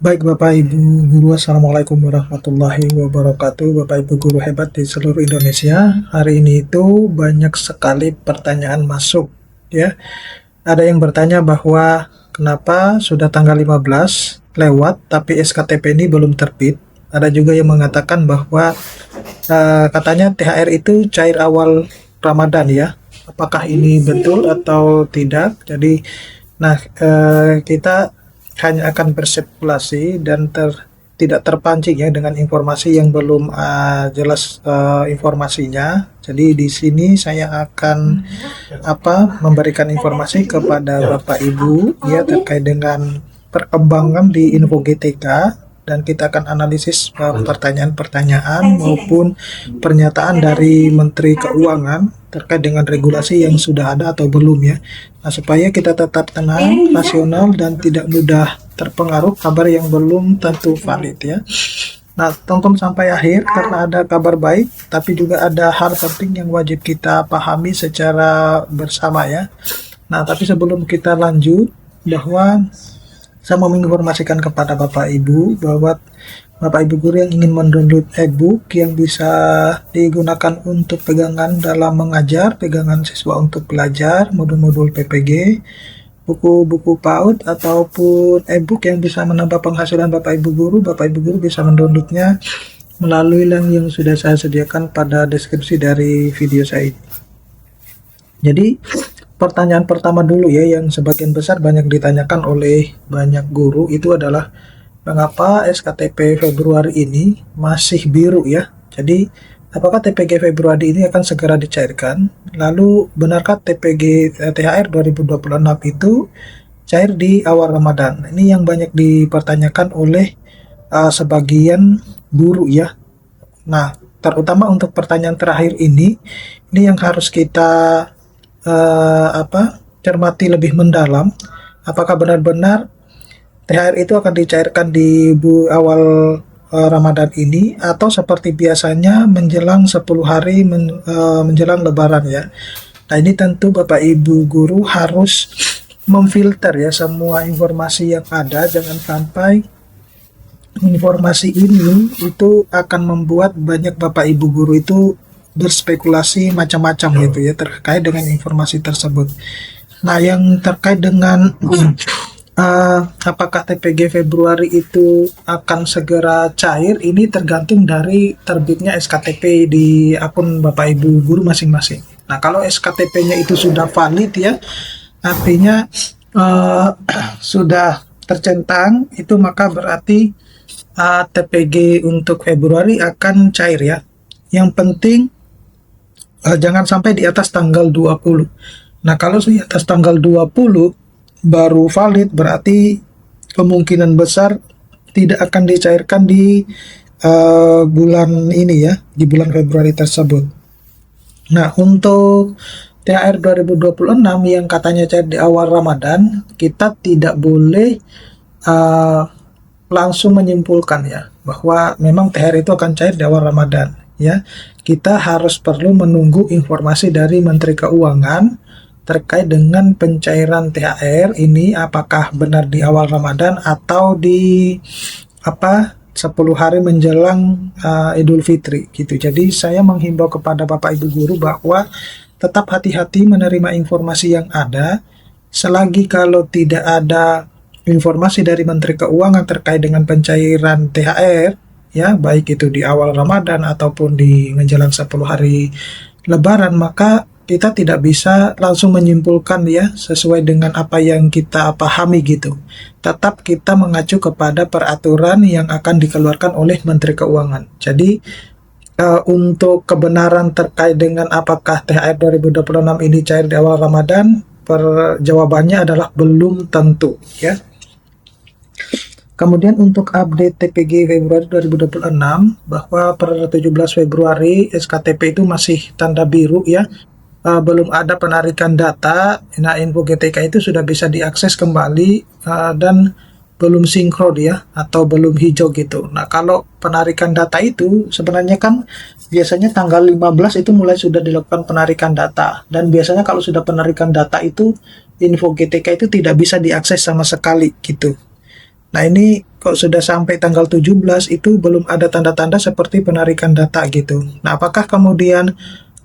Baik Bapak Ibu Guru, Assalamualaikum warahmatullahi wabarakatuh. Bapak Ibu Guru hebat di seluruh Indonesia. Hari ini itu banyak sekali pertanyaan masuk ya. Ada yang bertanya bahwa kenapa sudah tanggal 15 lewat tapi SKTP ini belum terbit. Ada juga yang mengatakan bahwa katanya THR itu cair awal Ramadan ya. Apakah ini betul atau tidak? Jadi kita hanya akan berspekulasi dan tidak terpancing ya dengan informasi yang belum jelas informasinya. Jadi di sini saya akan memberikan informasi kepada Bapak Ibu ya terkait dengan perkembangan di Info GTK, dan kita akan analisis pertanyaan-pertanyaan maupun pernyataan dari Menteri Keuangan terkait dengan regulasi yang sudah ada atau belum ya. Nah, supaya kita tetap tenang, rasional, dan tidak mudah terpengaruh kabar yang belum tentu valid ya. Nah, tonton sampai akhir karena ada kabar baik, tapi juga ada hal penting yang wajib kita pahami secara bersama ya. Nah, tapi sebelum kita lanjut, bahwa saya mau menginformasikan kepada Bapak Ibu bahwa Bapak Ibu Guru yang ingin mendownload e-book yang bisa digunakan untuk pegangan dalam mengajar, pegangan siswa untuk belajar, modul-modul PPG, buku-buku PAUD, ataupun e-book yang bisa menambah penghasilan Bapak Ibu Guru bisa mendownloadnya melalui link yang sudah saya sediakan pada deskripsi dari video saya ini. Jadi pertanyaan pertama dulu ya, yang sebagian besar banyak ditanyakan oleh banyak guru, itu adalah mengapa SKTP Februari ini masih biru ya. Jadi apakah TPG Februari ini akan segera dicairkan? Lalu benarkah THR 2026 itu cair di awal Ramadan? Ini yang banyak dipertanyakan oleh sebagian guru ya. Nah, terutama untuk pertanyaan terakhir ini yang harus kita cermati lebih mendalam. Apakah benar-benar THR itu akan dicairkan di awal Ramadan ini, atau seperti biasanya menjelang 10 hari menjelang Lebaran ya. Nah, ini tentu Bapak Ibu Guru harus memfilter ya semua informasi yang ada. Jangan sampai informasi ini itu akan membuat banyak Bapak Ibu Guru itu berspekulasi macam-macam gitu ya terkait dengan informasi tersebut. Nah, yang terkait dengan apakah TPG Februari itu akan segera cair, ini tergantung dari terbitnya SKTP di akun Bapak Ibu Guru masing-masing. Nah, kalau SKTP-nya itu sudah valid ya, artinya sudah tercentang, itu maka berarti TPG untuk Februari akan cair ya. Yang penting jangan sampai di atas tanggal 20. Nah, kalau di atas tanggal 20 baru valid, berarti kemungkinan besar tidak akan dicairkan di bulan ini ya, di bulan Februari tersebut. Nah, untuk THR 2026 yang katanya cair di awal Ramadan, kita tidak boleh langsung menyimpulkan ya bahwa memang THR itu akan cair di awal Ramadan ya. Kita harus perlu menunggu informasi dari Menteri Keuangan terkait dengan pencairan THR ini, apakah benar di awal Ramadan atau di 10 hari menjelang Idul Fitri gitu. Jadi saya menghimbau kepada Bapak Ibu Guru bahwa tetap hati-hati menerima informasi yang ada. Selagi kalau tidak ada informasi dari Menteri Keuangan terkait dengan pencairan THR ya, baik itu di awal Ramadan ataupun di menjelang 10 hari Lebaran, maka kita tidak bisa langsung menyimpulkan ya sesuai dengan apa yang kita pahami gitu. Tetap kita mengacu kepada peraturan yang akan dikeluarkan oleh Menteri Keuangan. Jadi untuk kebenaran terkait dengan apakah THR 2026 ini cair di awal Ramadan, jawabannya adalah belum tentu ya. Kemudian untuk update TPG Februari 2026, bahwa per 17 Februari SKTP itu masih tanda biru ya. Belum ada penarikan data. Nah, Info GTK itu sudah bisa diakses kembali dan belum sinkron ya, atau belum hijau gitu. Nah, kalau penarikan data itu sebenarnya kan biasanya tanggal 15 itu mulai sudah dilakukan penarikan data, dan biasanya kalau sudah penarikan data itu Info GTK itu tidak bisa diakses sama sekali gitu. Nah, ini kok sudah sampai tanggal 17 itu belum ada tanda-tanda seperti penarikan data gitu. Nah, apakah kemudian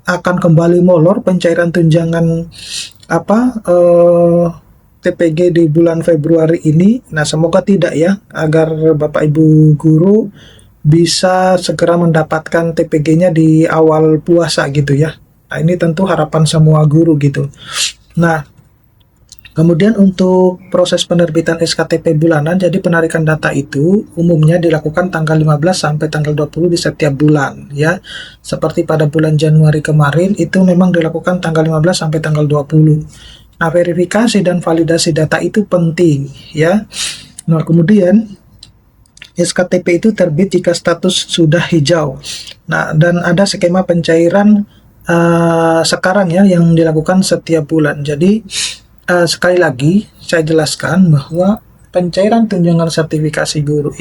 akan kembali molor pencairan tunjangan TPG di bulan Februari ini? Nah, semoga tidak ya, agar Bapak Ibu guru bisa segera mendapatkan TPG-nya di awal puasa gitu ya. Nah, ini tentu harapan semua guru gitu. Nah, kemudian untuk proses penerbitan SKTP bulanan, jadi penarikan data itu umumnya dilakukan tanggal 15 sampai tanggal 20 di setiap bulan ya. Seperti pada bulan Januari kemarin itu memang dilakukan tanggal 15 sampai tanggal 20. Nah, verifikasi dan validasi data itu penting ya. Nah, kemudian SKTP itu terbit jika status sudah hijau. Nah, dan ada skema pencairan sekarang ya yang dilakukan setiap bulan. Jadi sekali lagi saya jelaskan bahwa pencairan tunjangan sertifikasi guru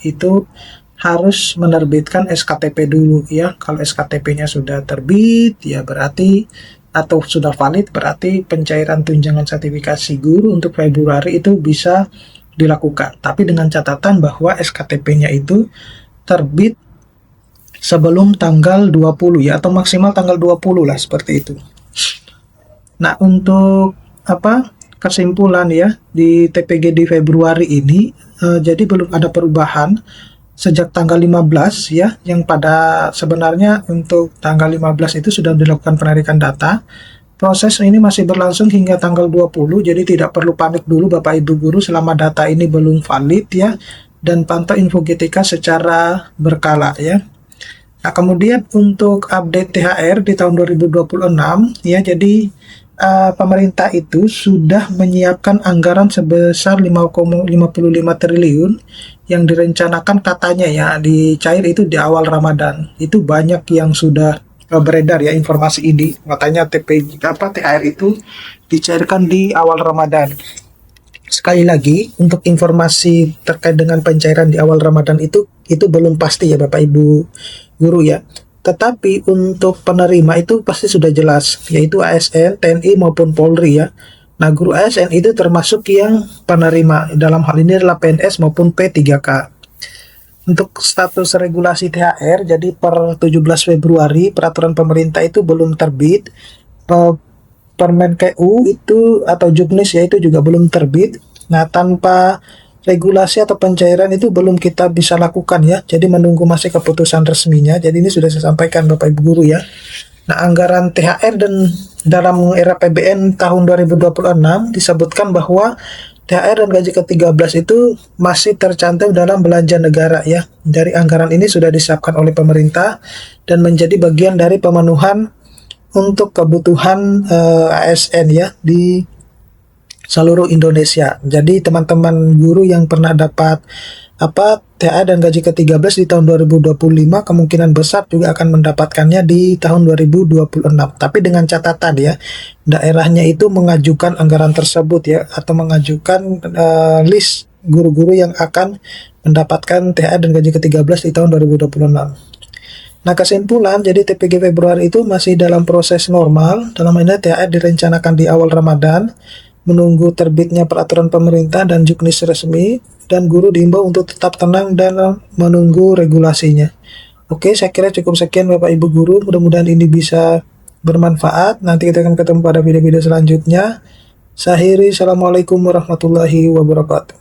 itu harus menerbitkan SKTP dulu ya. Kalau SKTP-nya sudah terbit ya berarti atau sudah valid berarti pencairan tunjangan sertifikasi guru untuk Februari itu bisa dilakukan. Tapi dengan catatan bahwa SKTP-nya itu terbit sebelum tanggal 20 ya, atau maksimal tanggal 20 lah seperti itu. Nah, untuk kesimpulan ya di TPG di Februari ini, jadi belum ada perubahan sejak tanggal 15 ya, yang pada sebenarnya untuk tanggal 15 itu sudah dilakukan penarikan data. Proses ini masih berlangsung hingga tanggal 20, jadi tidak perlu panik dulu Bapak Ibu guru selama data ini belum valid ya, dan pantau info GTK secara berkala ya. Nah, kemudian untuk update THR di tahun 2026 ya, jadi pemerintah itu sudah menyiapkan anggaran sebesar 5,55 triliun yang direncanakan katanya ya dicair itu di awal Ramadan. Itu banyak yang sudah beredar ya informasi ini, katanya THR itu dicairkan di awal Ramadan. Sekali lagi, untuk informasi terkait dengan pencairan di awal Ramadan itu belum pasti ya Bapak Ibu guru ya. Tetapi untuk penerima itu pasti sudah jelas, yaitu ASN, TNI maupun Polri ya. Nah, guru ASN itu termasuk yang penerima, dalam hal ini adalah PNS maupun P3K. Untuk status regulasi THR, jadi per 17 Februari peraturan pemerintah itu belum terbit. Permenkeu itu atau Juknis ya itu juga belum terbit. Nah, tanpa regulasi atau pencairan itu belum kita bisa lakukan ya. Jadi menunggu masih keputusan resminya. Jadi ini sudah saya sampaikan Bapak Ibu guru ya. Nah, anggaran THR dan dalam era PBN tahun 2026 disebutkan bahwa THR dan gaji ke-13 itu masih tercantum dalam belanja negara ya. Dari anggaran ini sudah disiapkan oleh pemerintah dan menjadi bagian dari pemenuhan untuk kebutuhan ASN ya di seluruh Indonesia. Jadi teman-teman guru yang pernah dapat THR dan gaji ke-13 di tahun 2025 kemungkinan besar juga akan mendapatkannya di tahun 2026. Tapi dengan catatan ya, daerahnya itu mengajukan anggaran tersebut ya, atau mengajukan list guru-guru yang akan mendapatkan THR dan gaji ke-13 di tahun 2026. Nah, kesimpulan, jadi TPG Februari itu masih dalam proses normal. Dalam ini THR direncanakan di awal Ramadan, menunggu terbitnya peraturan pemerintah dan juknis resmi, dan guru diimbau untuk tetap tenang dan menunggu regulasinya. Oke, saya kira cukup sekian Bapak Ibu guru. Mudah-mudahan ini bisa bermanfaat. Nanti kita akan ketemu pada video-video selanjutnya. Saya akhiri, Assalamualaikum warahmatullahi wabarakatuh.